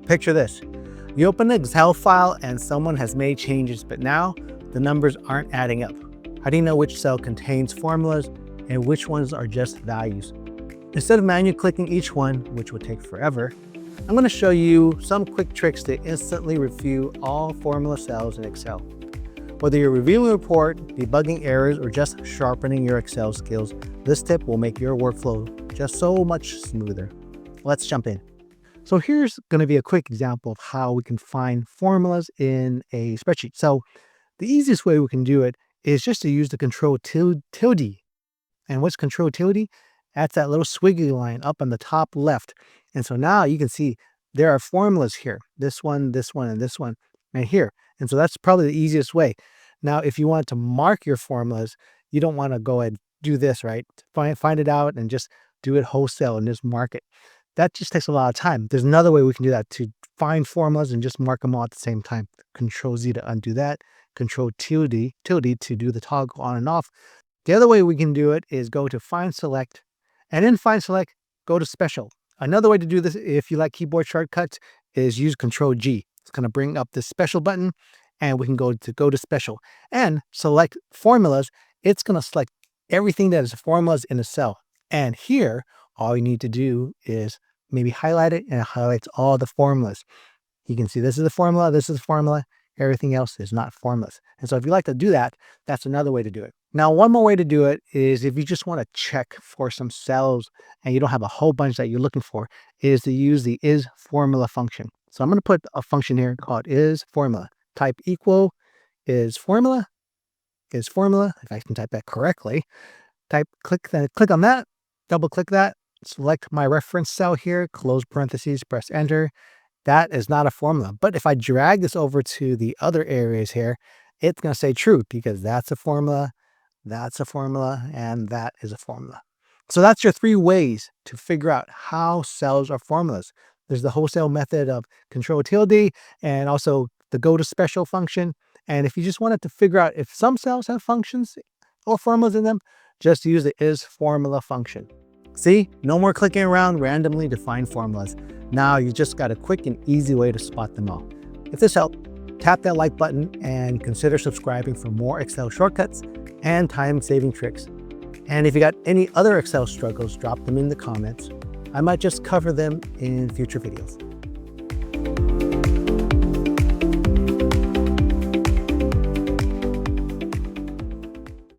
Picture this. You open an Excel file and someone has made changes, but now the numbers aren't adding up. How do you know which cell contains formulas and which ones are just values? Instead of manually clicking each one, which would take forever, I'm going to show you some quick tricks to instantly review all formula cells in Excel. Whether you're reviewing a report, debugging errors, or just sharpening your Excel skills, this tip will make your workflow just so much smoother. Let's jump in. So here's going to be a quick example of how we can find formulas in a spreadsheet. So the easiest way we can do it is just to use the control tilde. And what's control tilde? That's that little squiggly line up on the top left. And so now you can see there are formulas here. This one, and this one, and here. And so that's probably the easiest way. Now, if you want to mark your formulas, you don't want to go and do this, right? Find it out and just do it wholesale and just mark it. That just takes a lot of time. There's another way we can do that, to find formulas and just mark them all at the same time. Control Z to undo that. Control tilde to do the toggle on and off. The other way we can do it is go to Find Select, and in Find Select, go to Special. Another way to do this, if you like keyboard shortcuts, is use Control G. It's going to bring up this Special button, and we can go to Special and select Formulas. It's going to select everything that is formulas in a cell. And here, all you need to do is maybe highlight it, and it highlights all the formulas. You can see this is the formula, this is the formula, everything else is not formulas. And so if you like to do that, that's another way to do it. Now, one more way to do it is if you just want to check for some cells and you don't have a whole bunch that you're looking for, is to use the ISFORMULA function. So I'm going to put a function here called ISFORMULA. Type equal ISFORMULA, if I can type that correctly. Click on that, double click that, select my reference cell here, close parentheses, press enter. That is not a formula. But if I drag this over to the other areas here, it's going to say true, because that's a formula, and that is a formula. So that's your 3 ways to figure out how cells are formulas. There's the wholesale method of Control tilde, and also the go to special function. And if you just wanted to figure out if some cells have functions or formulas in them, just use the ISFORMULA function. See, no more clicking around randomly to find formulas. Now you just got a quick and easy way to spot them all. If this helped, tap that like button and consider subscribing for more Excel shortcuts and time-saving tricks. And if you got any other Excel struggles, drop them in the comments. I might just cover them in future videos.